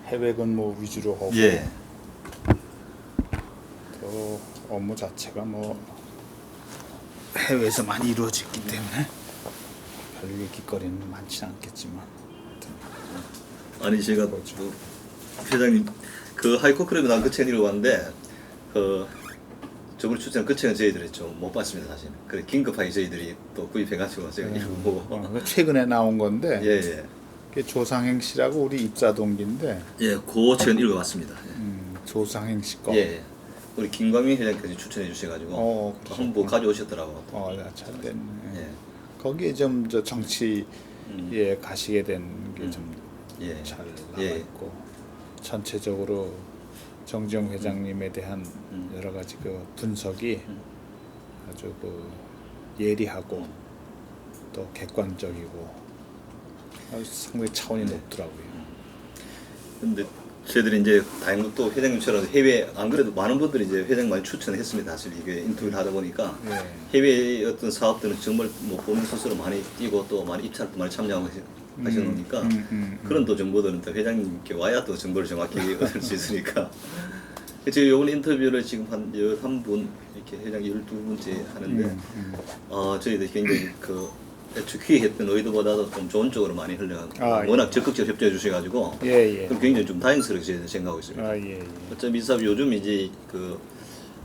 해외 근무 위주로 하고 예. 또 업무 자체가 뭐 해외에서 많이 이루어졌기 때문에 별 얘기거리는 많지는 않겠지만 아니 제가 그렇죠. 그 회장님 그 하이코 클럽에 나온 그 책 읽어봤는데 그 저번에 출전 그 책은 저희들이 좀 못 봤습니다 사실. 그래 긴급하게 저희들이 또 구입해가지고 제가 읽어보고. 그거 최근에 나온 건데 예예. 그게 조상행 씨라고 우리 입사 동기인데 예, 그 책은 읽어봤습니다. 조상행 씨 거. 예. 우리 김광민 회장께서 추천해 주셔가지고 한번 가져오셨더라고. 잘 됐네. 예. 거기에 좀 저 정치에 가시게 된 게 좀 잘 예. 나와 있고 전체적으로 정지영 회장님에 대한 여러 가지 그 분석이 아주 그 예리하고 또 객관적이고 아주 상당히 차원이 높더라고요. 근데 저희들이 이제 다행히 또 회장님처럼 해외 안 그래도 많은 분들이 이제 회장 많이 추천했습니다. 사실 이게 인터뷰를 하다 보니까 해외 어떤 사업들은 정말 뭐 본인 스스로 많이 뛰고 또 많이 입찰도 많이 참여하고 하시니까 그런 또 정보들은 또 회장님께 와야 또 정보를 정확히 얻을 수 있으니까. 제가 이번 인터뷰를 지금 한 11분 이렇게 회장이 12분째 하는데 저희들이 굉장히 그 애초 기획했던 의도보다도 좀 좋은 쪽으로 많이 흘러가고 워낙 적극적으로 협조해 주셔가지고 그럼 굉장히 좀 다행스럽게 저희들 생각하고 있습니다. 어차피 이 사업 요즘 이제 그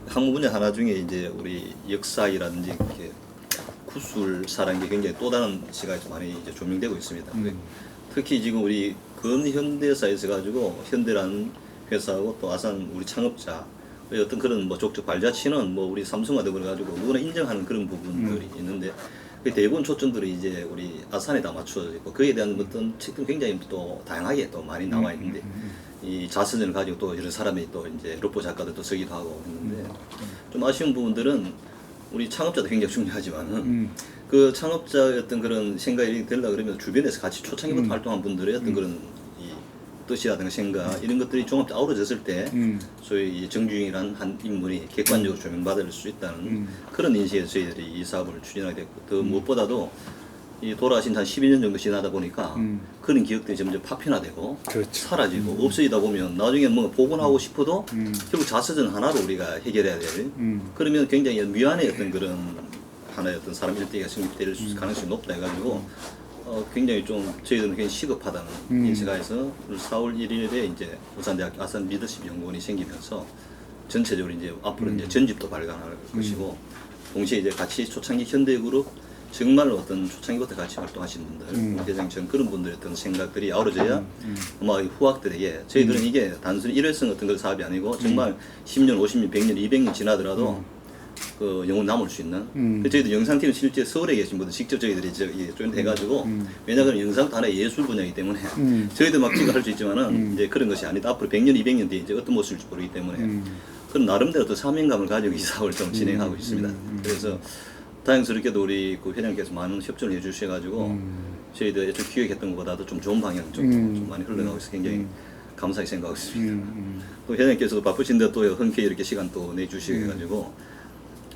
학문 분야 하나 중에 이제 우리 역사이라든지 이렇게 구술사라는 게 굉장히 또 다른 시각이 많이 이제 조명되고 있습니다. 특히 지금 우리 근현대사에서 가지고 현대라는 회사하고 또 아산 우리 창업자 어떤 그런 뭐 족적 발자취는 뭐 우리 삼성과 더불어 가지고 누구나 인정하는 그런 부분들이 있는데 그 대부분 초점들이 이제 우리 아산에다 맞춰져 있고 그에 대한 어떤 책들 굉장히 또 다양하게 또 많이 나와 있는데 이 자서전을 가지고 또 이런 사람이 또 이제 로포 작가들도 쓰기도 하고 했는데 좀 아쉬운 부분들은 우리 창업자도 굉장히 중요하지만은 그 창업자의 어떤 그런 생각이 들려 그러면 주변에서 같이 초창기부터 활동한 분들의 어떤 그런 이 뜻이라든가 생각 이런 것들이 종합 아우러졌을 때 소위 정주영이라는 한 인물이 객관적으로 조명받을 수 있다는 그런 인식에서 저희들이 이 사업을 추진하게 됐고 더 무엇보다도 이 돌아가신 한 12년 정도 지나다 보니까 그런 기억들이 점점 파편화되고 사라지고 없어지다 보면 나중에 뭔가 복원하고 싶어도 결국 자서전 하나로 우리가 해결해야 돼요. 그러면 굉장히 미완의 어떤 그런 하나의 어떤 사람 일대기가 성립될 가능성이 높다 해가지고 굉장히 좀 저희들은 굉장히 시급하다는 인식하에서 4월 1일에 이제 부산대학교 아산 리더십 연구원이 생기면서 전체적으로 이제 앞으로 이제 전집도 발간할 것이고 동시에 이제 같이 초창기 현대그룹 정말 어떤 초창기부터 같이 활동하시는 분들, 대장처럼 그런 분들의 어떤 생각들이 아우러져야 아마 후학들에게 저희들은 이게 단순히 일회성 어떤 그 사업이 아니고 정말 10년, 50년, 100년, 200년 지나더라도 그 영혼 남을 수 있는. 저희들 영상팀은 실제 서울에 계신 분들 직접 저희들이 좀 해가지고 왜냐하면 영상도 하나의 예술 분야이기 때문에 저희들 막 지금 할 수 있지만은 이제 그런 것이 아니다. 앞으로 100년, 200년 뒤에 이제 어떤 모습일지 모르기 때문에 그런 나름대로 또 사명감을 가지고 이 사업을 좀 진행하고 있습니다. 그래서 다행스럽게도 우리 그 회장께서 많은 협조를 해주셔가지고 저희들 애초 기획했던 것보다도 좀 좋은 방향 좀 많이 흘러가고 있어서 굉장히 감사하게 생각하고 있습니다. 또 회장님께서도 바쁘신데 또 흔쾌히 이렇게 시간 또 내주셔가지고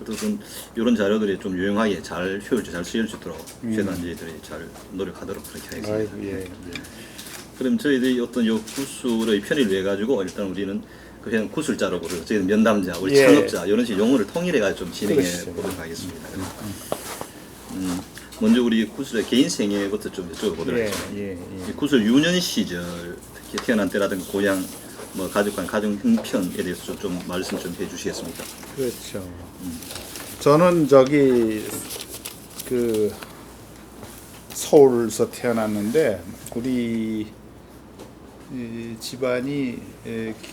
또 좀 이런 자료들이 좀 유용하게 잘 효율적으로 잘 쓰일 수 있도록 최대한 저희들이 잘 노력하도록 그렇게 하겠습니다. 그럼 저희들이 어떤 요 구술의 편의를 위해 가지고 일단 우리는 그냥 구술자로 부르고 저희는 면담자, 우리 창업자 이런 식의 용어를 통일해 가지고 좀 진행해 보도록 하겠습니다. 먼저 우리 구술의 개인 생애부터 좀 여쭤보도록 하겠습니다. 구술 유년 시절 특히 태어난 때라든가 고향 뭐 가족관 가정 형편에 대해서 좀 말씀 좀 해주시겠습니까? 그렇죠. 저는 저기 그 서울에서 태어났는데 우리 집안이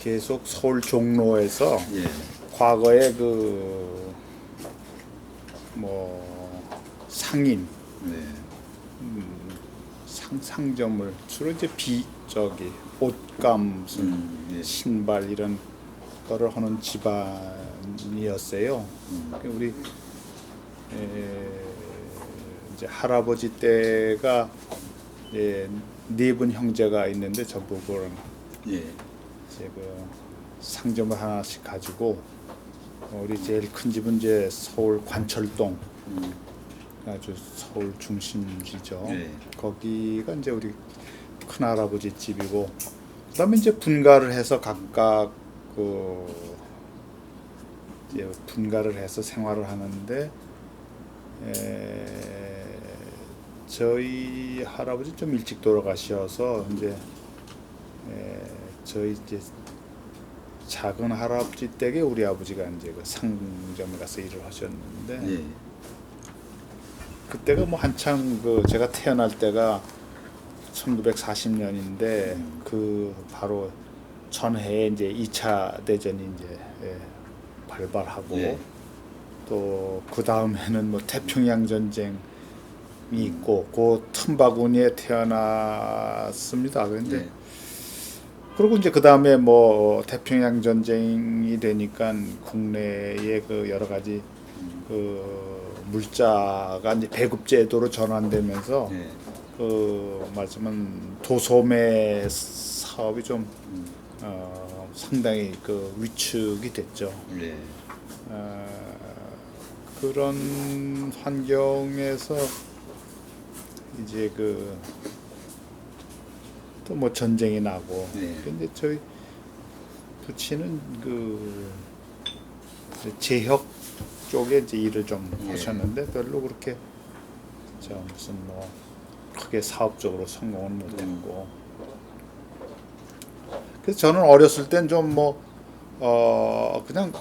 계속 서울 종로에서 과거에 그 뭐 상인 상점을 주로 이제 저기 옷감 신발 이런 거를 하는 집안이었어요. 우리 이제 할아버지 때가 네 분 형제가 있는데 저보고는 이제 그 상점을 하나씩 가지고 우리 제일 큰 집은 이제 서울 관철동 아주 서울 중심지죠. 거기가 이제 우리 큰 할아버지 집이고 그다음에 이제 분가를 해서 각각 이제 분가를 해서 생활을 하는데 저희 할아버지 좀 일찍 돌아가셔서 이제 저희 이제 작은 할아버지 댁에 우리 아버지가 이제 그 상점에 가서 일을 하셨는데 예. 그때가 뭐 한창 제가 태어날 때가 1940년인데 그 바로 전해에 이제 2차 대전이 이제 발발하고 예. 또 그 다음에는 뭐 태평양 전쟁이 있고 그 틈바구니에 태어났습니다. 그런데 예. 그리고 이제 그 다음에 뭐 태평양 전쟁이 되니까 국내에 그 여러 가지 그 물자가 이제 배급 제도로 전환되면서 예. 그 말씀은 도소매 사업이 좀 상당히 그 위축이 됐죠. 예. 그런 환경에서 이제 또 뭐 전쟁이 나고 네. 근데 저희 부친은 제혁 쪽에 이제 일을 좀 예. 하셨는데 별로 그렇게 무슨 뭐 크게 사업적으로 성공은 못했고 그래서 저는 어렸을 땐 좀 뭐 그냥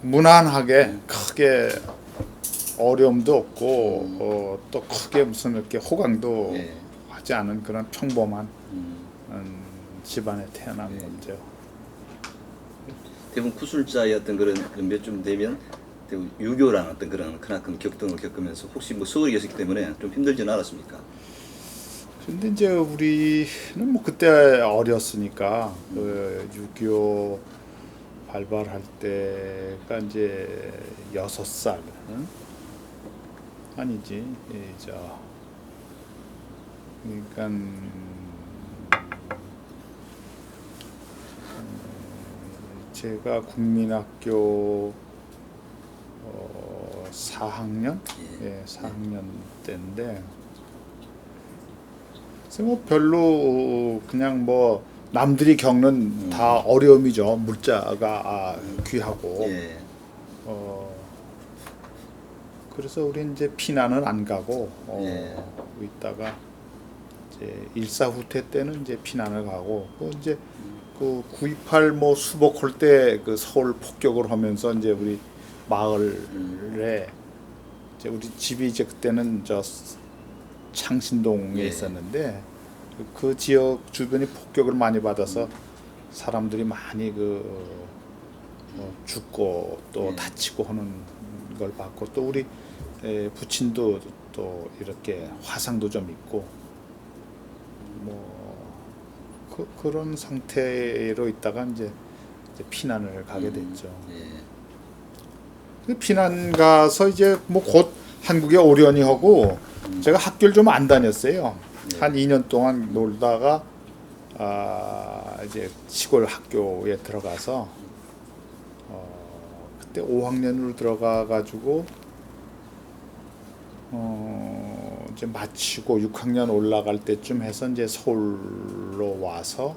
무난하게 크게 어려움도 없고 또 크게 무슨 이렇게 호강도 예. 하지 않은 그런 평범한 집안에 태어난 예. 거죠. 대부분 구술자였던 그런 연배쯤 되면 대부분 유교라는 어떤 그런 크나큰 격동을 겪으면서 혹시 뭐 서울에 계셨기 때문에 좀 힘들지는 않았습니까? 근데 이제 우리는 뭐 그때 어렸으니까 그 유교 발발할 때가 이제 6살 응? 아니지 그러니까 제가 국민학교 4학년? 예, 4학년 때인데 그래서 뭐 별로 그냥 뭐 남들이 겪는 다 어려움이죠. 물자가 귀하고 예. 그래서 우리 이제 피난은 안 가고 예. 있다가 이제 일사후퇴 때는 이제 피난을 가고 또 이제 그 9.28 뭐 수복할 때 그 서울 폭격을 하면서 이제 우리 마을에 이제 우리 집이 이제 그때는 저 창신동에 예. 있었는데 그 지역 주변이 폭격을 많이 받아서 사람들이 많이 죽고 또 예. 다치고 하는 걸 봤고 또 우리 부친도 또 이렇게 화상도 좀 있고 뭐 그런 상태로 있다가 이제 피난을 가게 됐죠. 예. 그 피난 가서 이제 뭐 곧 한국에 오려니 하고 제가 학교를 좀 안 다녔어요. 네. 한 2년 동안 놀다가 이제 시골 학교에 들어가서 그때 5학년으로 들어가 가지고 이제 마치고 6학년 올라갈 때쯤 해서 이제 서울로 와서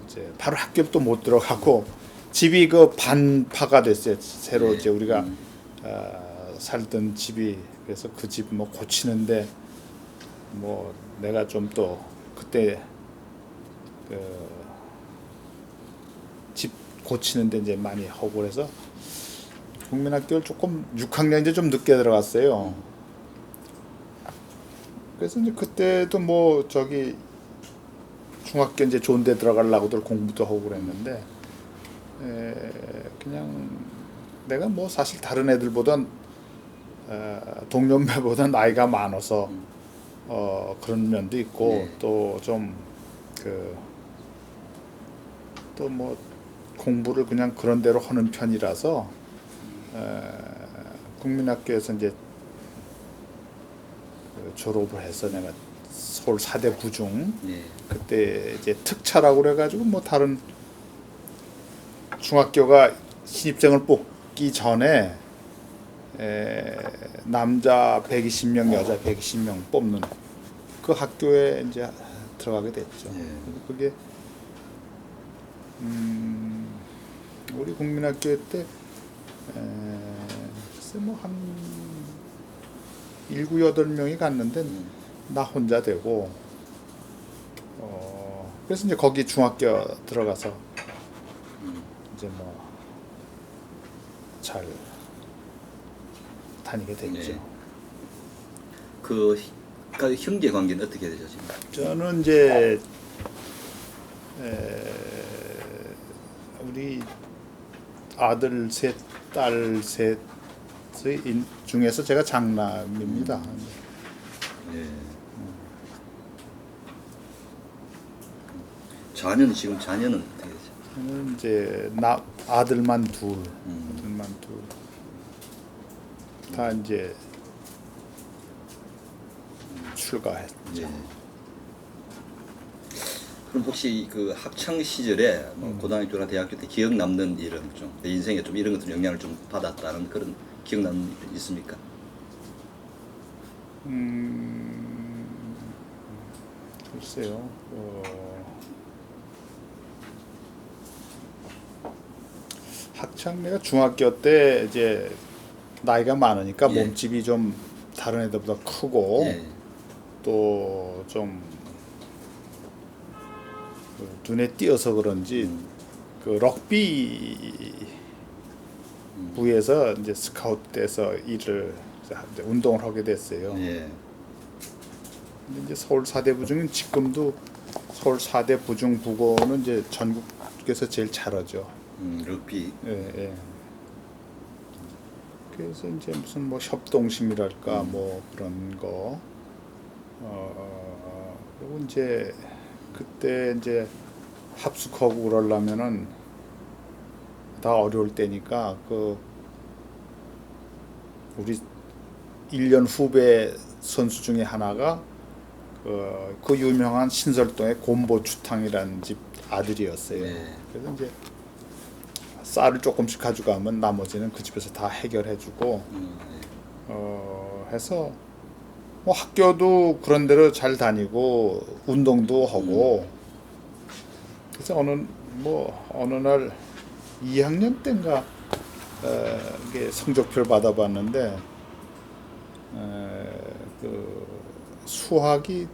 이제 바로 학교를 또 못 들어가고 집이 그 반파가 됐어요. 새로 이제 우리가 살던 집이 그래서 그 집 뭐 고치는데 뭐 내가 좀 또 그때 집 고치는데 이제 많이 하고 그래서 국민학교를 조금 6학년 이제 좀 늦게 들어갔어요. 그래서 이제 그때도 뭐 중학교 이제 좋은 데 들어가려고들 공부도 하고 그랬는데 그냥 내가 뭐 사실 다른 애들보단 동년배보다 나이가 많아서 그런 면도 있고 네. 또 좀 또 뭐 공부를 그냥 그런 대로 하는 편이라서 국민학교에서 이제 졸업을 해서 내가 서울 4대 부중 예. 그때 이제 특차라고 그래가지고 뭐 다른 중학교가 신입생을 뽑기 전에 남자 120명, 여자 120명 뽑는 그 학교에 이제 들어가게 됐죠. 예. 그게 우리 국민학교 때 글쎄 뭐한 7, 8명이 갔는데 나 혼자 되고 그래서 이제 거기 중학교 들어가서 이제 뭐 잘 다니게 됐죠. 네. 그 형제 관계는 어떻게 되죠 지금? 저는 이제 우리 아들 셋, 딸 셋 중에서 제가 장남입니다. 예. 자녀는 어떻게 되죠? 저는 이제 아들만 둘, 다 이제 출가했죠. 예. 그럼 혹시 그 학창 시절에 뭐 고등학교나 대학교 때 기억 남는 일은 좀 내 인생에 좀 이런 것들 영향을 좀 받았다는 그런 기억 남는 일 있습니까? 글쎄요. 학창 내가 중학교 때 이제 나이가 많으니까 예. 몸집이 좀 다른 애들보다 크고 예. 또 좀 눈에 띄어서 그런지 그 럭비 부에서 이제 스카우트 돼서 운동을 하게 됐어요. 예. 근데 이제 서울 4대 부중은 지금도 서울 4대 부중 부고는 이제 전국에서 제일 잘하죠. 럭비. 예, 예. 그래서 이제 무슨 뭐 협동심이랄까 뭐 그런 거 그리고 이제 그때 이제 합숙하고 그러려면은 다 어려울 때니까 그 우리 1년 후배 선수 중에 하나가 그 유명한 신설동의 곰보추탕이라는 집 아들이었어요. 네. 그래서 이제 쌀을 조금씩 가져가면 나머지는 그 집에서 다 해결해주고 해서 뭐 학교도 그런 대로 잘 다니고 운동도 하고 그래서 어느 날 2학년 때인가 이게 성적표를 받아봤는데 그 수학이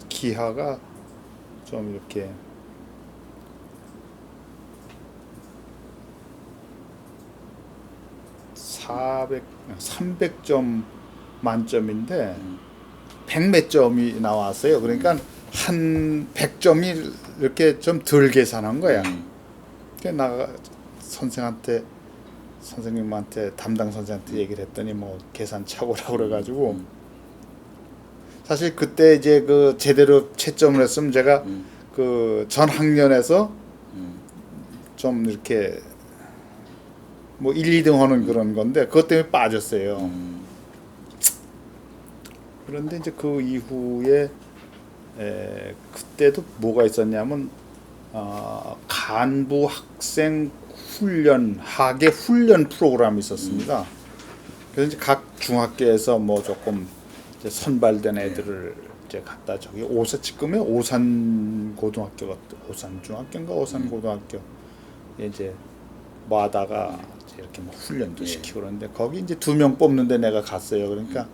기하가 좀 이렇게 300점 만점인데 100 몇 점이 나왔어요. 그러니까 한 100점이 이렇게 좀 덜 계산한 거야. 그래서 나 선생님한테 담당 선생한테 얘기를 했더니 뭐 계산 착오라고 그래가지고 사실 그때 이제 그 제대로 채점을 했으면 제가 그 전 학년에서 좀 이렇게 뭐 1, 2등 하는 그런 건데 그것 때문에 빠졌어요. 그런데 이제 그 이후에 그때도 뭐가 있었냐면 간부 학생 훈련 하계 훈련 프로그램이 있었습니다. 그래서 이제 각 중학교에서 뭐 조금 이제 선발된 애들을 이제 갖다 저기 지금의 오산 고등학교 오산 중학교인가 오산 고등학교 이제 뭐 하다가 이제 이렇게 뭐 훈련도 시키고 그러는데 거기 이제 2명 뽑는데 내가 갔어요. 그러니까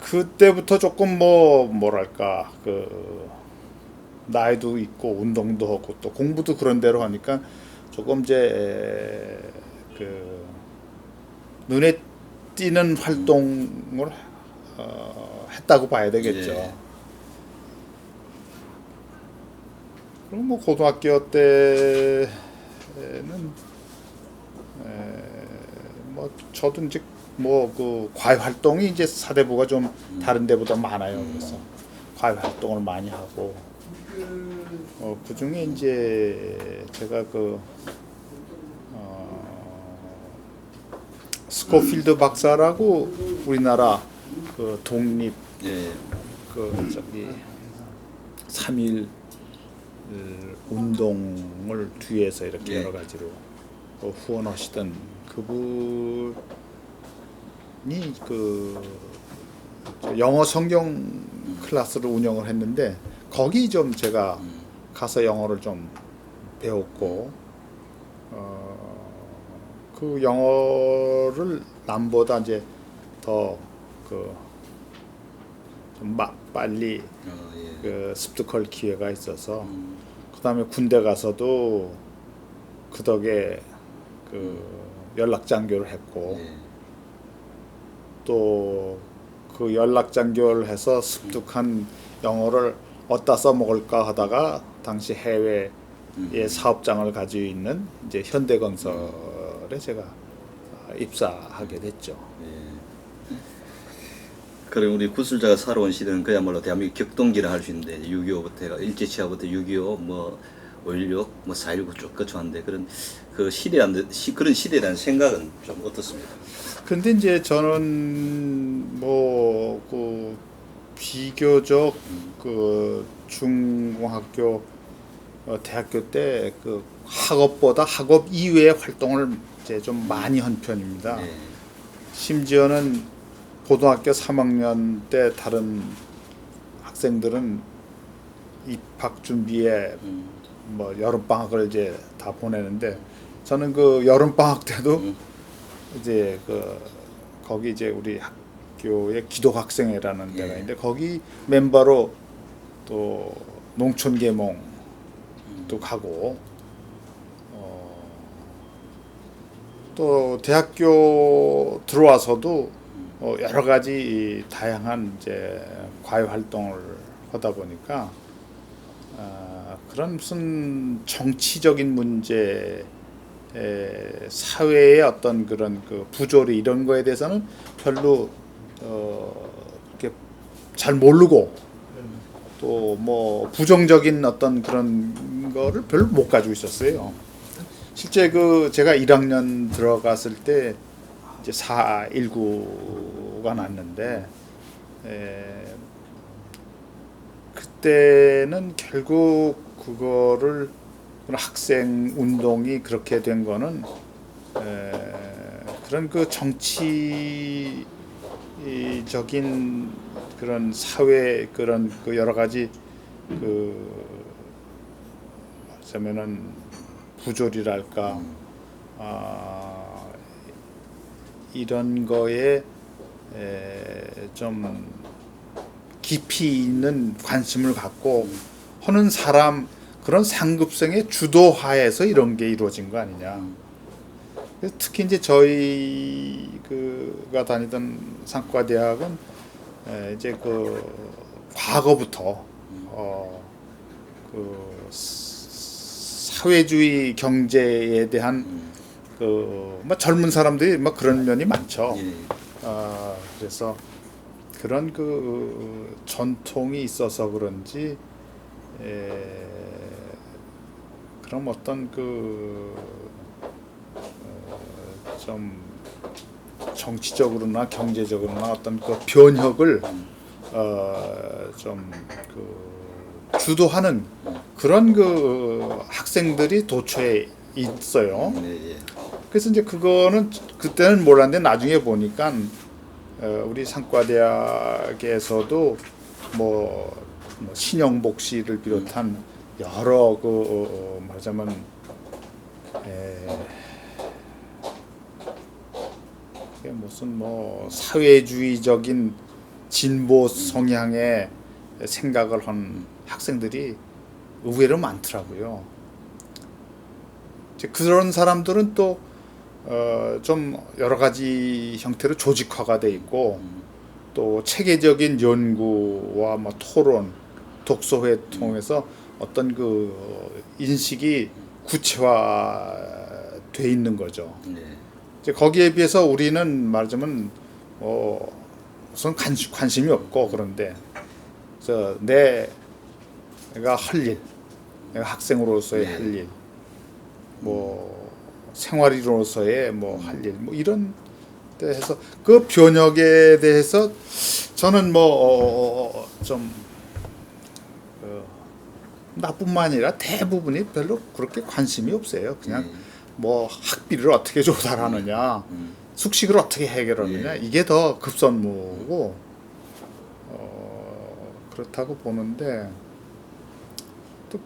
그때부터 조금 뭐랄까 그 나이도 있고 운동도 하고 또 공부도 그런 대로 하니까 조금 이제 그 눈에 띄는 활동을 했다고 봐야 되겠죠. 예. 그리고 뭐 고등학교 때는 뭐 저도 이제 뭐 그 과외 활동이 이제 사대부가 좀 다른 데보다 많아요. 그래서 과외 활동을 많이 하고 그 중에 이제 제가 스코필드 박사라고 우리나라 그 독립 그 저기 3.1 운동을 뒤에서 이렇게 여러 가지로 후원하시던 그분이 그 영어 성경 클래스를 운영을 했는데 거기 좀 제가 가서 영어를 좀 배웠고 그 영어를 남보다 이제 더 좀 빨리 예. 그 습득할 기회가 있어서 그다음에 군대 가서도 그 덕에 그 연락 장교를 했고 예. 또 그 연락 장교를 해서 습득한 영어를 어디다 써먹을까 하다가 당시 해외에 사업장을 가지고 있는 이제 현대건설에 제가 입사하게 됐죠. 예. 그럼 우리 구술자가 살아온 시대는 그야말로 대한민국 격동기라 할 수 있는데 6.25부터 일제치하부터 6.25 뭐 5.16 뭐 4.19 쭉 거쳐왔는데 그런 그 그런 시대에 대한 생각은 좀 어떻습니까? 근데 이제 저는 뭐 그 비교적 그 중고학교 대학교 때 그 학업보다 학업 이외의 활동을 이제 좀 많이 한 편입니다. 네. 심지어는 고등학교 3학년 때 다른 학생들은 입학 준비에 뭐 여름 방학을 이제 다 보내는데 저는 그 여름 방학 때도 이제 거기 이제 우리 학교에 기독학생회라는 데가 있는데 거기 멤버로 또 농촌 계몽도 가고 또 대학교 들어와서도 여러 가지 다양한 이제 과외 활동을 하다 보니까 그런 무슨 정치적인 문제 사회의 어떤 그런 그 부조리 이런 거에 대해서는 별로 이렇게 잘 모르고 또 뭐 부정적인 어떤 그런 거를 별로 못 가지고 있었어요. 실제 그 제가 1학년 들어갔을 때 이제 4.19가 났는데 그때는 결국 그거를 학생 운동이 그렇게 된 거는 그런 그 정치적인 그런 사회 그런 그 여러 가지 그 하자면은 부조리랄까 이런 거에 좀 깊이 있는 관심을 갖고 하는 사람 그런 상급성의 주도하에서 이런 게 이루어진 거 아니냐. 그래서 특히 이제 저희 그가 다니던 상과대학은 이제 그 과거부터 그 사회주의 경제에 대한 뭐 젊은 사람들이 뭐 그런 면이 많죠. 그래서 그런 그 전통이 있어서 그런지 그럼 어떤 좀 정치적으로나 경제적으로나 어떤 그 변혁을 좀 주도하는 그런 그 학생들이 도처에 있어요. 그래서 이제 그거는 그때는 몰랐는데 나중에 보니까 우리 상과대학에서도 뭐 신영복 씨를 비롯한 여러 말하자면 무슨 뭐 사회주의적인 진보 성향의 생각을 한 학생들이 의외로 많더라고요. 이제 그런 사람들은 또 좀 여러 가지 형태로 조직화가 돼 있고 또 체계적인 연구와 뭐 토론, 독서회 통해서 어떤 그 인식이 구체화돼 있는 거죠. 이제 거기에 비해서 우리는 말하자면 우선 관심이 없고 그런데 내가 할 일, 내가 학생으로서의 할 일, 뭐 생활인으로서의 뭐 할 일, 뭐 이런 데 해서 그 변혁에 대해서 저는 뭐 좀 나뿐만 아니라 대부분이 별로 그렇게 관심이 없어요. 그냥 뭐 학비를 어떻게 조달하느냐, 숙식을 어떻게 해결하느냐 이게 더 급선무고 그렇다고 보는데 또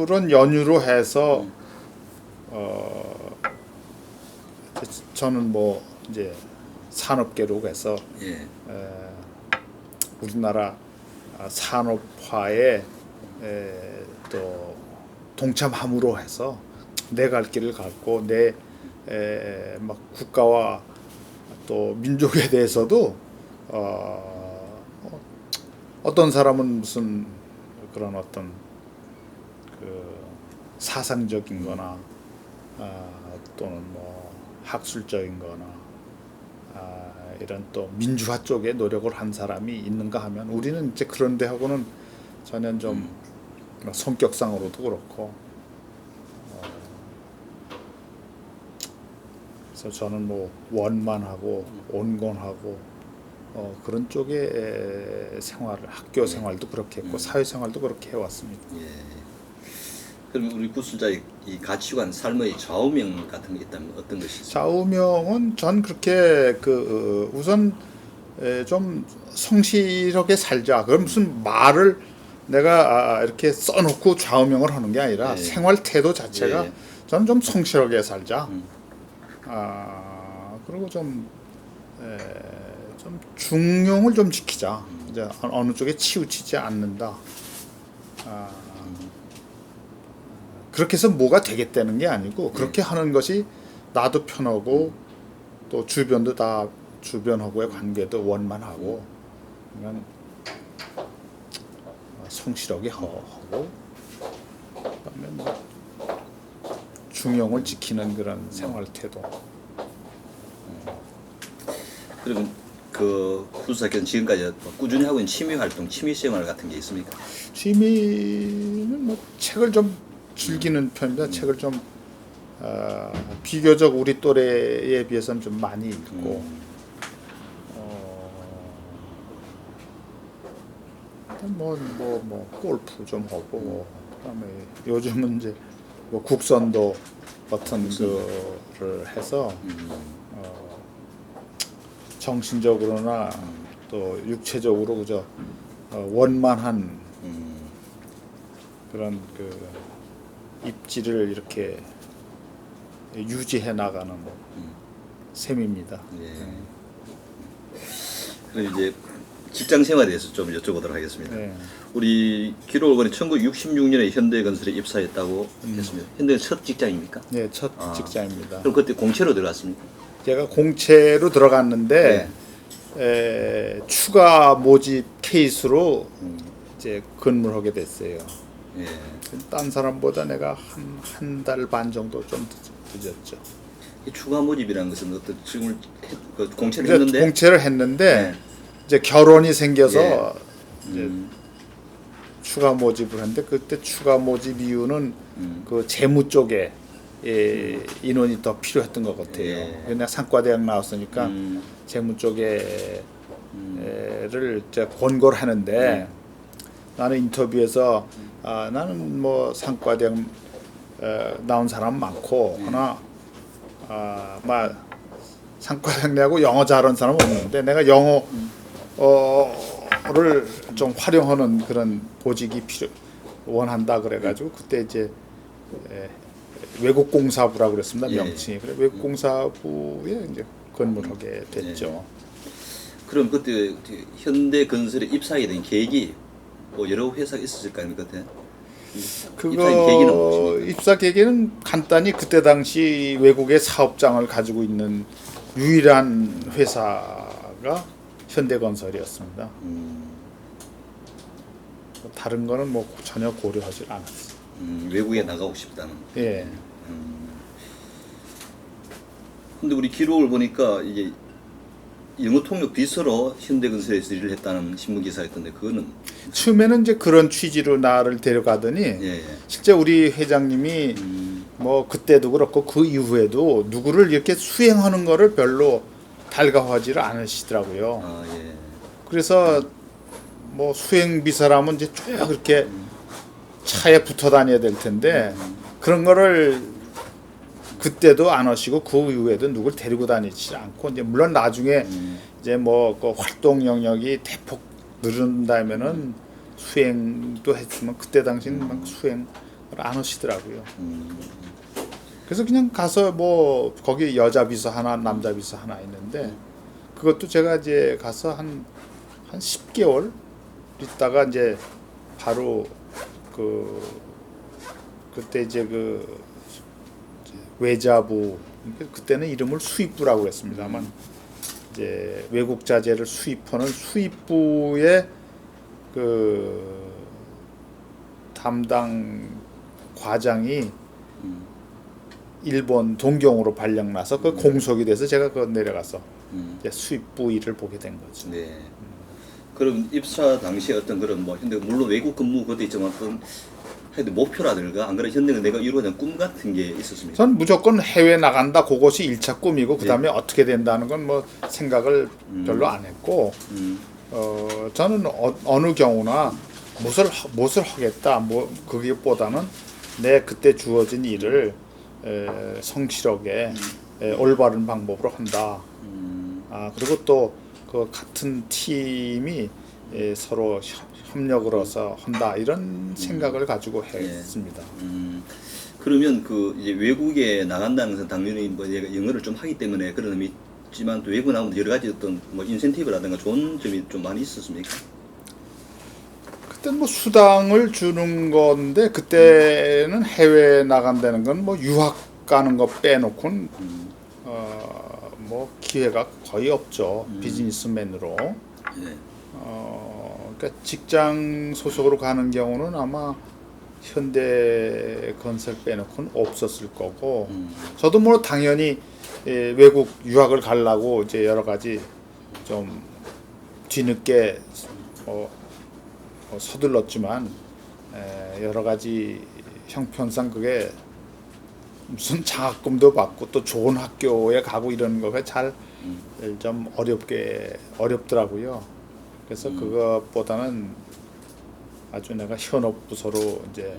그런 연유로 해서 저는 뭐 이제 산업계로 해서 예. 우리나라 산업화에 또 동참함으로 해서 내 갈 길을 갔고 내 막 국가와 또 민족에 대해서도 어떤 사람은 무슨 그런 어떤 그 사상적인거나 또는 뭐 학술적인거나 이런 또 민주화 쪽에 노력을 한 사람이 있는가 하면 우리는 이제 그런 데하고는 전혀 좀 성격상으로도 그렇고 그래서 저는 뭐 원만하고 온건하고 그런 쪽의 생활을 학교 생활도 그렇게 했고 사회 생활도 그렇게 해왔습니다. 예. 그럼 우리 구술자의 이 가치관, 삶의 좌우명 같은 게 있다면 어떤 것이죠? 좌우명은 전 그렇게 그 우선 좀 성실하게 살자. 그럼 무슨 말을 내가 이렇게 써놓고 좌우명을 하는 게 아니라 예. 생활 태도 자체가 예. 저는 좀 성실하게 살자. 그리고 좀 중용을 좀 지키자. 이제 어느 쪽에 치우치지 않는다. 그렇게 해서 뭐가 되겠다는 게 아니고 그렇게 하는 것이 나도 편하고 또 주변도 다 주변하고의 관계도 원만하고 그냥 성실하게 하고 그다음에 뭐 중용을 지키는 그런 생활 태도. 그러면 그 구술사께는 지금까지 꾸준히 하고 있는 취미 활동, 취미 생활 같은 게 있습니까? 취미는 뭐 책을 좀 즐기는 편입니다. 책을 좀 비교적 우리 또래에 비해서는 좀 많이 읽고 뭐 골프 좀 하고 그다음에 요즘은 이제 뭐 국선도 같은 거를 해서 정신적으로나 또 육체적으로 그저 원만한 그런 그 입지를 이렇게 유지해 나가는 셈입니다. 예. 그럼 이제 직장 생활에 대해서 좀 여쭤보도록 하겠습니다. 네. 우리 기록을 보니 1966년에 현대건설에 입사했다고 했습니다. 현대 첫 직장입니까? 네, 첫 직장입니다. 그럼 그때 공채로 들어갔습니까? 제가 공채로 들어갔는데 추가 모집 케이스로 이제 근무를 하게 됐어요. 예. 딴 사람보다 내가 한 달 반 정도 좀 늦었죠. 이 추가 모집이라는 것은 어떤 지금 공채를 이제 했는데 공채를 했는데 네. 이제 결혼이 생겨서 예. 이제 추가 모집을 했는데 그때 추가 모집 이유는 그 재무 쪽에 인원이 더 필요했던 것 같아요. 예. 내가 상과대학 나왔으니까 재무 쪽에를 이제 권고를 하는데 나는 인터뷰에서 나는 뭐 상과대학 나온 사람 많고 하나 막 상과대학 내고 영어 잘하는 사람은 없는데 내가 영어를 좀 활용하는 그런 보직이 원한다 그래가지고 그때 이제 외국공사부라고 그랬습니다. 예. 명칭이. 그래 외국공사부에 이제 근무를 하게 됐죠. 그럼 그때 현대건설에 입사하게 된 계획이 뭐 여러 회사가 있었을 거 아닙니까 그때? 입사의 계기는 무엇입니까? 입사 계기는 간단히 그때 당시 외국의 사업장을 가지고 있는 유일한 회사가 현대건설이었습니다. 다른 거는 뭐 전혀 고려하지 않았어요. 외국에 나가고 싶다는. 예. 근데 우리 기록을 보니까 이제 영어 통역 비서로 현대건설에서 일을 했다는 신문 기사가 있던데 그거는 처음에는 이제 그런 취지로 나를 데려가더니 예. 실제 우리 회장님이 뭐 그때도 그렇고 그 이후에도 누구를 이렇게 수행하는 거를 별로 달가워하지를 않으시더라고요. 아 예. 그래서 뭐 수행 비서라면 이제 쭉 이렇게 차에 붙어 다녀야 될 텐데 그런 거를 그때도 안 하시고 그 이후에도 누굴 데리고 다니지 않고 이제 물론 나중에 이제 뭐 그 활동 영역이 대폭 늘은다면은 수행도 했지만 그때 당시는 막 수행을 안 하시더라고요. 그래서 그냥 가서 뭐 거기 여자 비서 하나, 남자 비서 하나 있는데 그것도 제가 이제 가서 한 10개월 있다가 이제 바로 그때 이제 외자부, 그때는 이름을 수입부라고 그랬습니다만 이제 외국 자재를 수입하는 수입부의 그 담당 과장이 일본 동경으로 발령나서 그 공석이 돼서 제가 그 내려가서 이제 수입부 일을 보게 된 거죠. 네. 그럼 입사 당시에 어떤 그런 뭐 현대 물론 외국 근무 그것도 있지만 어떤 하여튼 목표라든가 안 그래 현대가 내가 이루어진 꿈 같은 게 있었습니까? 전 무조건 해외 나간다 그것이 1차 꿈이고 그다음에 어떻게 된다는 건 뭐 생각을 별로 안 했고 저는 어느 경우나 무엇을 하겠다 뭐 그기보다는 내 그때 주어진 일을 성실하게 올바른 방법으로 한다. 그리고 또 그 같은 팀이 서로 협력을 해서 한다 이런 생각을 가지고 했습니다. 그러면 그 이제 외국에 나간다는 것은 당연히 뭐 얘가 영어를 좀 하기 때문에 그런 의미 있지만 또 외국 나오면 여러 가지 어떤 뭐 인센티브라든가 좋은 점이 좀 많이 있었습니까? 그때 뭐 수당을 주는 건데 그때는 해외 나간다는 건 뭐 유학 가는 거 빼놓고는 뭐 기회가 거의 없죠. 비즈니스맨으로. 네. 그러니까 직장 소속으로 가는 경우는 아마 현대건설 빼놓고는 없었을 거고 저도 뭐 당연히 외국 유학을 가려고 이제 여러 가지 좀 뒤늦게 서둘렀지만 여러 가지 형편상 그게 무슨 장학금도 받고 또 좋은 학교에 가고 이런 거가 잘 좀 어렵더라고요. 그래서 그것보다는 아주 내가 현업 부서로 이제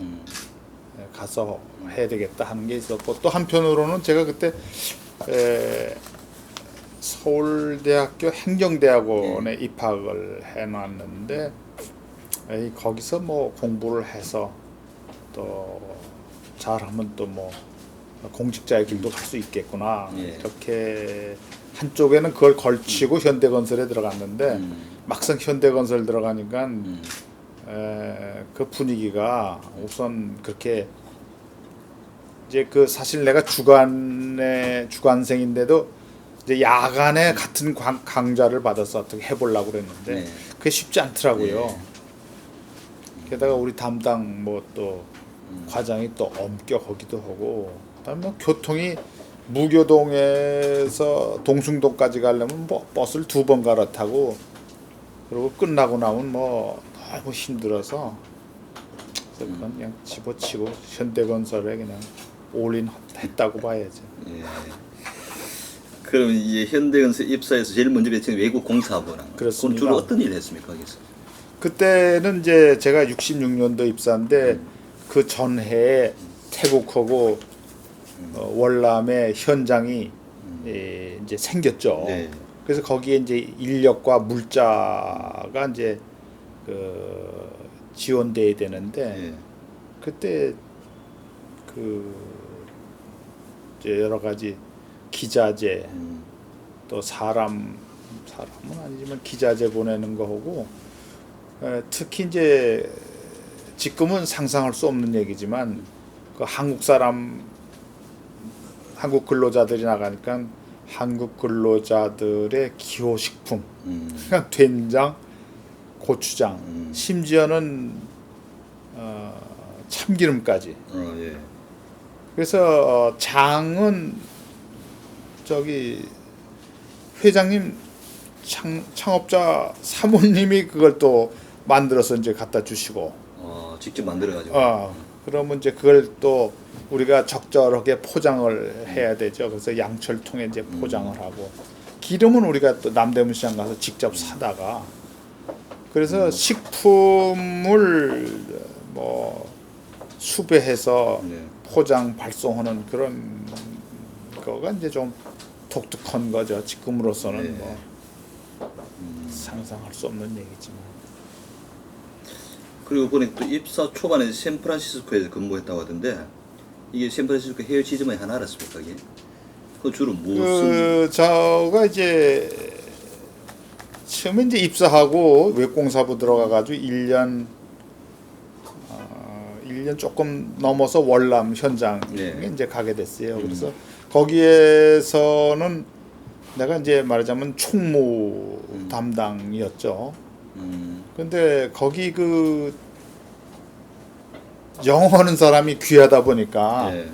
가서 해야 되겠다 하는 게 있었고 또 한편으로는 제가 그때 서울대학교 행정대학원에 입학을 해놨는데 거기서 뭐 공부를 해서 또 잘하면 또 뭐 공직자의 길도 갈 수 있겠구나. 이렇게 한쪽에는 그걸 걸치고 현대건설에 들어갔는데 막상 현대건설 들어가니까 그 분위기가 우선 그렇게 이제 그 사실 내가 주간생인데도 이제 야간에 같은 강좌를 받아서 어떻게 해보려고 그랬는데 그게 쉽지 않더라고요. 게다가 우리 담당 뭐 또 과장이 또 엄격하기도 하고 그다음에 뭐 교통이 무교동에서 동숭동까지 가려면 뭐 버스를 2번 갈아타고 그리고 끝나고 나면 뭐 너무 힘들어서 그래서 그건 그냥 집어치고 현대건설에 그냥 올인 했다고 봐야죠. 예. 그럼 이제 현대건설 입사해서 제일 먼저 배치는 외국 공사부랑 그렇습니다. 주로 어떤 일을 했습니까 거기서? 그때는 이제 제가 66년도 입사인데 그 전해에 태국하고 월남에 현장이 이제 생겼죠. 네. 그래서 거기에 이제 인력과 물자가 이제 지원돼야 되는데 그때 이제 여러 가지 기자재 또 사람은 아니지만 기자재 보내는 거 하고 특히 이제 지금은 상상할 수 없는 얘기지만 그 한국 근로자들이 나가니까 한국 근로자들의 기호식품, 그러니까 된장, 고추장, 심지어는 참기름까지. 그래서 장은 저기 회장님 창업자 사모님이 그걸 또 만들어서 이제 갖다 주시고. 직접 만들어가지고. 그러면 이제 그걸 또 우리가 적절하게 포장을 해야 되죠. 그래서 양철통에 이제 포장을 하고 기름은 우리가 또 남대문 시장 가서 직접 사다가 그래서 식품을 뭐 수배해서 포장 발송하는 그런 거가 이제 좀 독특한 거죠. 지금으로서는 뭐 상상할 수 없는 얘기지만. 그리고 보니까 또 입사 초반에 샌프란시스코에서 근무했다고 하던데 이게 샌프란시스코 해외 지점의 하나였습니까 이게? 그 주로 무슨 저가 이제 처음에 이제 입사하고 외공사부 들어가가지고 1년 1년 조금 넘어서 월남 현장에 네. 이제 가게 됐어요. 그래서 거기에서는 내가 이제 말하자면 총무 담당이었죠. 근데 거기 그 영어하는 사람이 귀하다 보니까 예.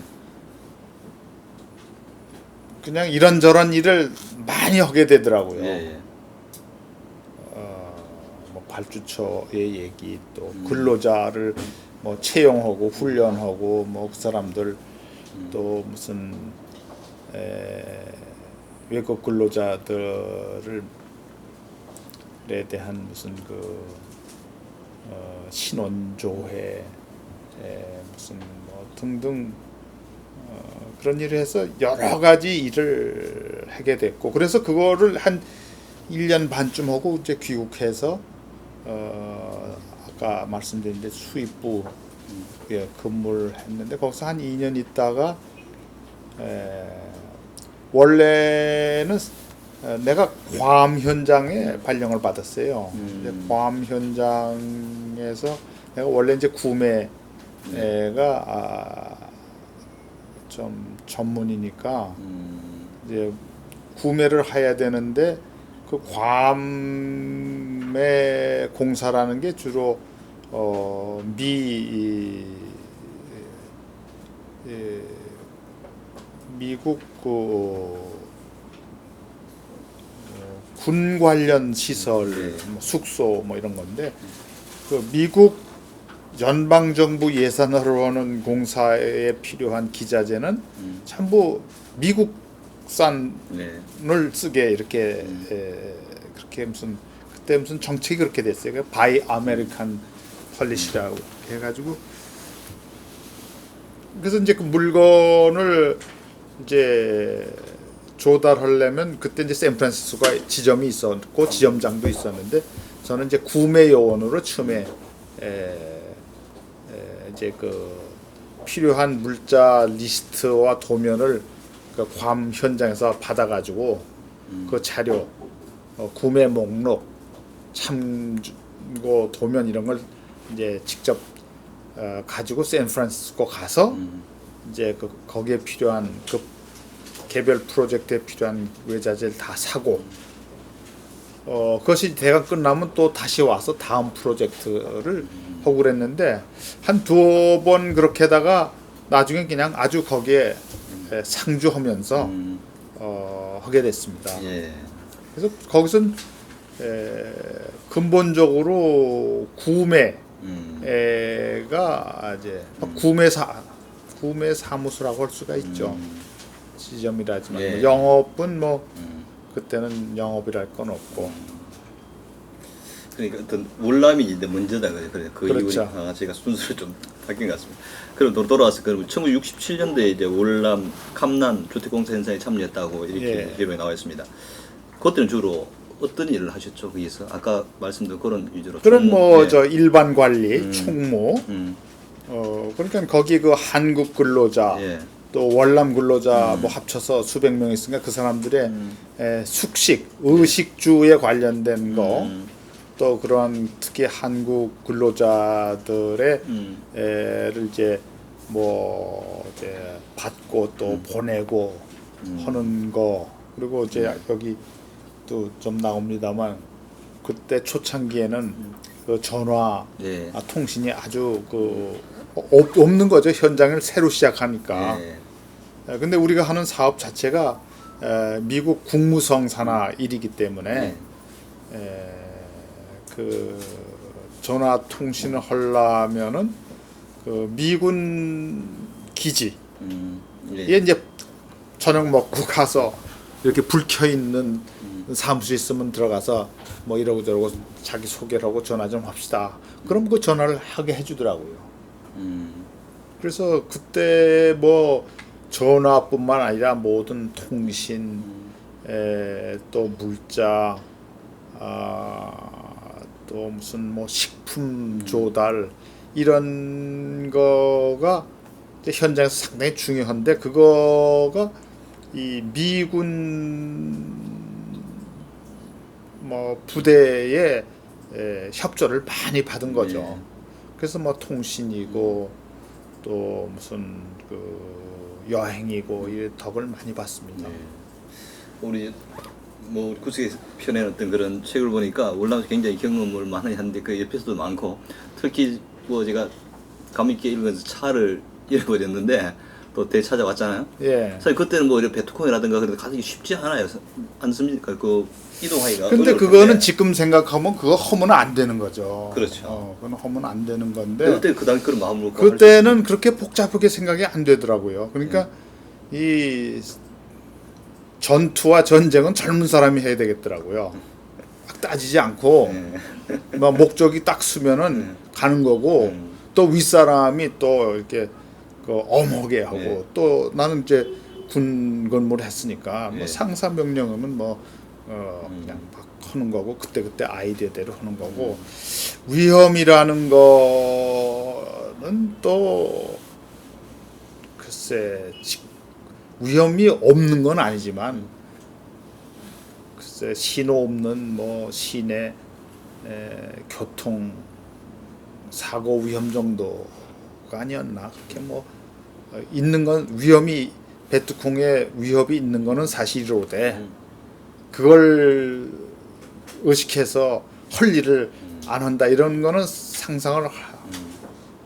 그냥 이런저런 일을 많이 하게 되더라고요. 예, 예. 뭐 발주처의 얘기 또 근로자를 뭐 채용하고 훈련하고 뭐 그 사람들 또 무슨 외국 근로자들에 대한 무슨 그 신원조회 무슨 뭐 등등 그런 일을 해서 여러 가지 일을 하게 됐고 그래서 그거를 한 1년 반쯤 하고 이제 귀국해서 아까 말씀드린 수입부에 근무를 했는데 거기서 한 2년 있다가 원래는 내가 괌 현장에 발령을 받았어요. 근데 괌 현장에서 내가 원래 이제 구매가 좀 전문이니까 이제 구매를 해야 되는데 그 괌의 공사라는 게 주로 미국 군 관련 시설, 뭐 숙소 뭐 이런 건데 그 미국 연방 정부 예산으로 하는 공사에 필요한 기자재는 전부 미국산을 쓰게 이렇게 그렇게 무슨 그때 무슨 정책이 그렇게 됐어요. 바이 아메리칸 폴리시라고 해가지고 그래서 이제 그 물건을 이제 조달하려면 그때 이제 샌프란시스코가 지점이 있었고 지점장도 있었는데 저는 이제 구매 요원으로 처음에 이제 그 필요한 물자 리스트와 도면을 그 괌 현장에서 받아가지고 그 자료 구매 목록 참고 도면 이런 걸 이제 직접 가지고 샌프란시스코 가서 이제 그 거기에 필요한 그 개별 프로젝트에 필요한 외자재를 다 사고 그것이 대강 끝나면 또 다시 와서 다음 프로젝트를 하고 그랬는데 한 두어 번 그렇게 하다가 나중에 그냥 아주 거기에 상주하면서 하게 됐습니다. 예. 그래서 거기서는 근본적으로 구매가 이제 구매 사무소라고 할 수가 있죠. 지점이라지만 예. 뭐 영업은 뭐 그때는 영업이랄 건 없고 그러니까 어떤 월남이 이제 먼저다 그래 그 그렇죠. 이후에 제가 순서를 좀 바뀐 것 같습니다. 그럼 돌아와서 그러면 1967년도에 이제 월남 캄난 주택공사 현장에 참여했다고 이렇게 기록에 나와 있습니다. 그때는 주로 어떤 일을 하셨죠 거기서? 아까 말씀드린 그런 위주로. 그런 뭐 예. 저 일반 관리, 총무 그러니까 거기 그 한국 근로자 예. 또 월남 근로자 뭐 합쳐서 수백 명 있으니까 그 사람들의 숙식, 의식주에 관련된 거 또 그런 특히 한국 근로자들의 를 이제 뭐 이제 받고 또 보내고 하는 거 그리고 이제 여기 또 좀 나옵니다만 그때 초창기에는 그 전화 예. 통신이 아주 그 없는 거죠. 현장을 새로 시작하니까. 예. 근데 우리가 하는 사업 자체가 미국 국무성 산하 일이기 때문에 그 전화 통신을 하려면은 그 미군 기지 예. 에 이제 저녁 먹고 가서 이렇게 불 켜 있는 사무실 있으면 들어가서 뭐 이러고 저러고 자기 소개를 하고 전화 좀 합시다. 그럼 그 전화를 하게 해주더라고요. 그래서 그때 뭐 전화뿐만 아니라 모든 통신, 또 물자, 또 무슨 뭐 식품 조달 이런 거가 이제 현장에서 상당히 중요한데 그거가 이 미군 뭐 부대의 협조를 많이 받은 거죠. 네. 그래서 뭐 통신이고 또 무슨 그 여행이고 이 덕을 많이 받습니다. 네. 우리 뭐 구석에 펴내놨던 그런 책을 보니까 월남에서 굉장히 경험을 많이 하는데 그 옆에서도 많고 특히 뭐 제가 감명 깊게 읽으면서 차를 잃어버렸는데 또 되찾아왔잖아요. 예. 사실 그때는 뭐 이런 베트콩이라든가 그런 데 가기 쉽지 않아요. 않습니까? 그 이동하기가. 근데 어려울 그거는 텐데. 지금 생각하면 그거 하면 안 되는 거죠. 그렇죠. 그건 하면 안 되는 건데 그때 그 당시 그런 마음으로 그때는 그렇게 복잡하게 생각이 안 되더라고요. 그러니까 이 전투와 전쟁은 젊은 사람이 해야 되겠더라고요. 막 따지지 않고 막 목적이 딱 서면은 가는 거고 또 윗사람이 또 이렇게 그 엄하게 하고 네. 또 나는 이제 군 근무를 했으니까 뭐 네. 상사 명령하면 뭐 그냥 막 하는 거고 그때 아이디어대로 하는 거고 위험이라는 거는 또 글쎄 위험이 없는 건 아니지만 글쎄 신호 없는 뭐 시내 교통 사고 위험 정도가 아니었나 그렇게 뭐 있는 건 위험이 베트콩에 위협이 있는 거는 사실이로되 그걸 의식해서 할 일을 안 한다 이런 거는 상상을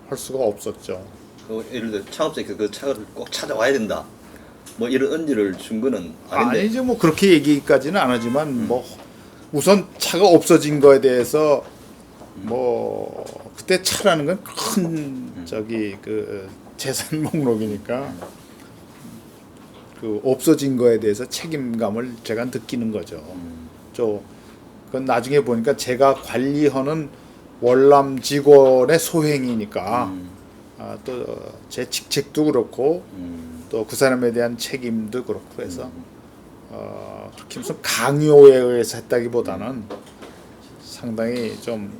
할 수가 없었죠. 그 예를 들어 창업자에서 그 차를 꼭 찾아와야 된다. 뭐 이런 언지를 준 거는 아닌데. 아니죠 뭐 그렇게 얘기까지는 안 하지만 뭐 우선 차가 없어진 거에 대해서 뭐 그때 차라는 건 큰 저기 그 재산 목록이니까 그 없어진 거에 대해서 책임감을 제가 느끼는 거죠. 그건 나중에 보니까 제가 관리하는 월남 직원의 소행이니까 또 제 직책도 그렇고 또 그 사람에 대한 책임도 그렇고 해서 그렇게 무슨 강요에 의해서 했다기보다는 상당히 좀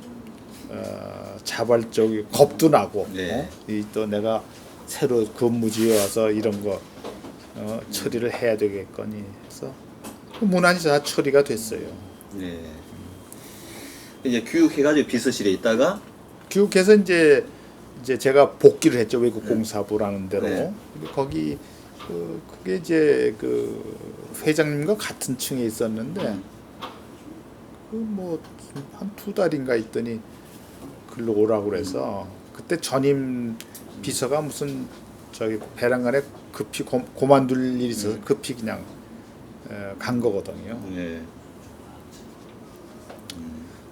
자발적이 겁도 나고 네. 이 또 내가 새로 근무지에 와서 이런 거 처리를 해야 되겠거니 해서 무난히 다 처리가 됐어요. 네. 이제 교육해가지고 비서실에 있다가 교육해서 이제 제가 복귀를 했죠 외국 공사부라는 데로. 네. 근데 거기 그게 이제 그 회장님과 같은 층에 있었는데 그 뭐 한 2달인가 있더니 글로 오라고 그래서 그때 전임 비서가 무슨 저기 배란간에 급히 고만둘 일이 있어서 급히 그냥 간 거거든요. 네.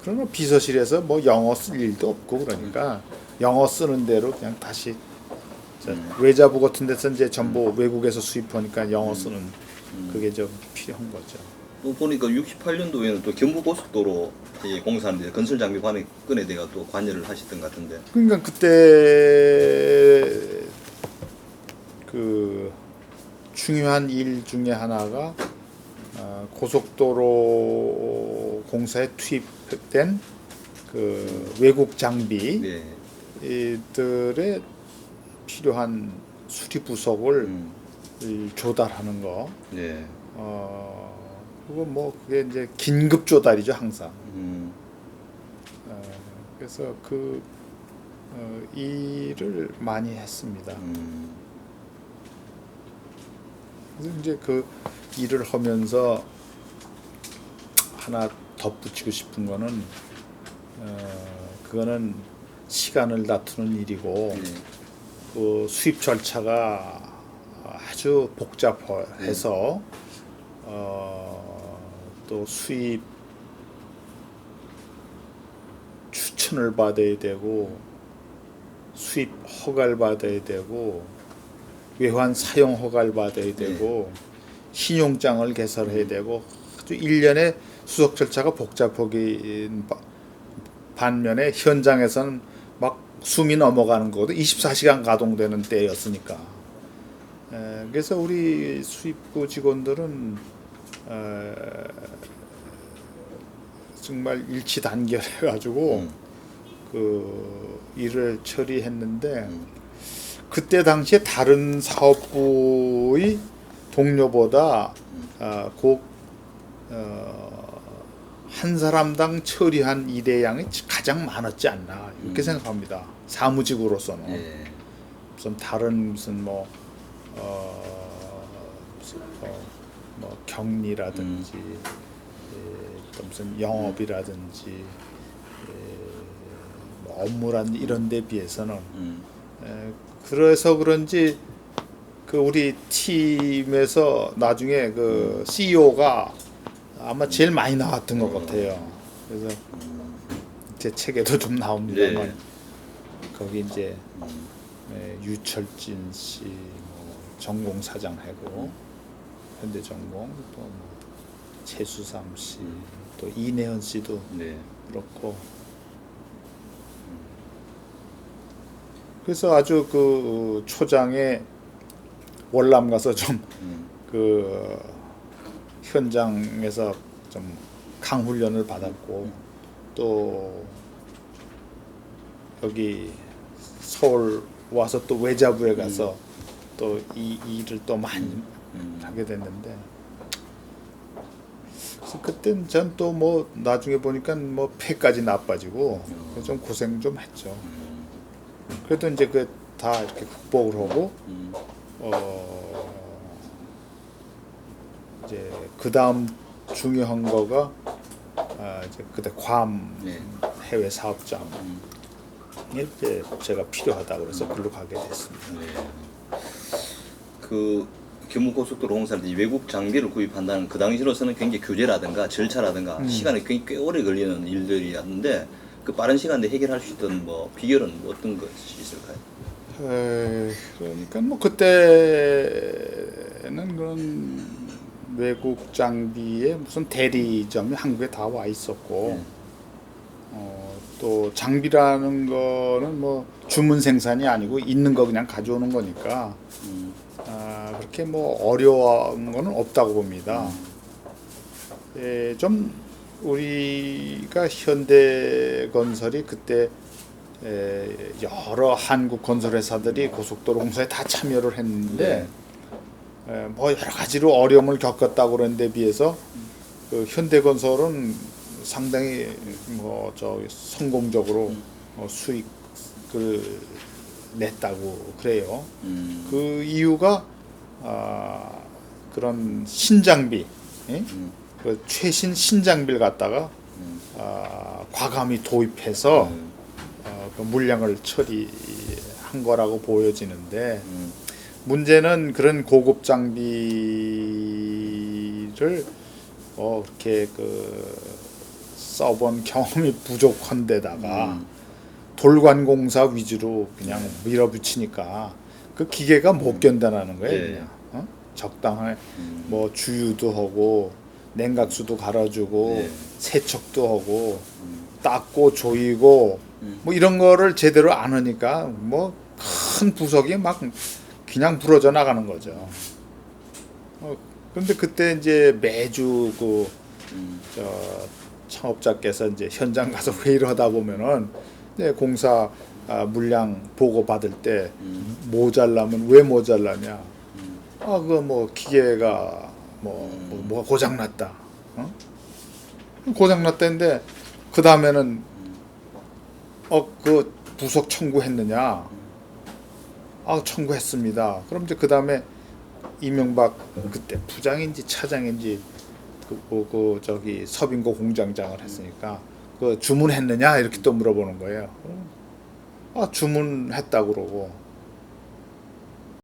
그러나 비서실에서 뭐 영어 쓸 일도 없고 그러니까 영어 쓰는 대로 그냥 다시 외자부 같은 데서 이제 전부 외국에서 수입하니까 영어 쓰는 그게 좀 필요한 거죠. 또 보니까 68년도에는 또 경부고속도로 공사하는데 건설장비관에 대가 또 관여를 하셨던 것 같은데. 그러니까 그때 그 중요한 일 중에 하나가 고속도로 공사에 투입된 그 외국 장비 네. 이들의 필요한 수리 부속을 조달하는 거. 네. 그거 뭐 그게 이제 긴급 조달이죠 항상. 그래서 그 일을 많이 했습니다. 그래서 이제 그 일을 하면서 하나 덧붙이고 싶은 거는 그거는 시간을 다투는 일이고 네. 그 수입 절차가 아주 복잡해서 또 수입 추천을 받아야 되고 수입 허가를 받아야 되고 외환 사용 허가를 받아야 되고 신용장을 개설해야 되고 아주 일련의 수속 절차가 복잡하긴 반면에 현장에서는 막 숨이 넘어가는 거거든. 24시간 가동되는 때였으니까. 그래서 우리 수입부 직원들은 정말 일치 단결해가지고 그 일을 처리했는데 그때 당시에 다른 사업부의 동료보다 한 사람당 처리한 일의 양이 가장 많았지 않나 이렇게 생각합니다. 사무직으로서는 무슨 다른 무슨 뭐 격리라든지 또 무슨 영업이라든지 뭐 업무라든지 이런 데 비해서는 그래서 그런지 그 우리 팀에서 나중에 그 CEO가 아마 제일 많이 나왔던 것 같아요. 그래서 제 책에도 좀 나옵니다만 거기 이제 유철진 씨, 뭐 전공사장하고 현대전공 또 뭐 최수삼 씨, 또 이내현 씨도 그렇고 그래서 아주 그 초장에 월남 가서 좀 그 현장에서 좀 강훈련을 받았고 또 여기 서울 와서 또 외자부에 가서 또 이 일을 또 많이 하게 됐는데 그래서 그땐 전 또 뭐 나중에 보니까 뭐 폐까지 나빠지고 좀 고생 좀 했죠. 그래도 이제 그 다 이렇게 극복을 하고 이제 그 다음 중요한 거가 이제 그때 괌 해외 사업장 이제 제가 필요하다 그래서 글로 가게 됐습니다. 그 경부고속도로 공사할 때 외국 장비를 구입한다는 그 당시로서는 굉장히 규제라든가 절차라든가 시간이 굉장히 꽤 오래 걸리는 일들이었는데 그 빠른 시간 내에 해결할 수 있던 뭐 비결은 어떤 것이 있을까요? 그러니까 뭐 그때는 그런 외국 장비에 무슨 대리점이 한국에 다 와 있었고 또 장비라는 거는 뭐 주문 생산이 아니고 있는 거 그냥 가져오는 거니까 그렇게 뭐 어려운 거는 없다고 봅니다. 좀 우리가 현대건설이 그때 여러 한국 건설회사들이 고속도로 공사에 다 참여를 했는데 뭐 여러 가지로 어려움을 겪었다고 그러는데 비해서 그 현대건설은 상당히 뭐 저 성공적으로 수익을 냈다고 그래요. 그 이유가 그런 신장비, 그 최신 신장비를 갖다가 과감히 도입해서 그 물량을 처리한 거라고 보여지는데 문제는 그런 고급 장비를 이렇게 그 써본 경험이 부족한 데다가 돌관공사 위주로 그냥 밀어붙이니까 그 기계가 못 견뎌나는 거예요. 그냥 적당한 뭐 주유도 하고 냉각수도 갈아주고 세척도 하고 닦고 조이고 뭐 이런 거를 제대로 안 하니까 뭐 큰 부석이 막 그냥 부러져 나가는 거죠. 그런데 그때 이제 매주 그 창업자께서 이제 현장 가서 회의를 하다 보면은 이제 공사 물량 보고 받을 때 모자라면 왜 모자라냐? 그 뭐 기계가 뭐 고장 났다. 고장 났다는데 그 다음에는 그 부속 청구했느냐? 청구했습니다. 그럼 이제 그 다음에 이명박 그때 부장인지 차장인지 그 저기 서빙고 공장장을 했으니까 그 주문했느냐 이렇게 또 물어보는 거예요. 주문했다 그러고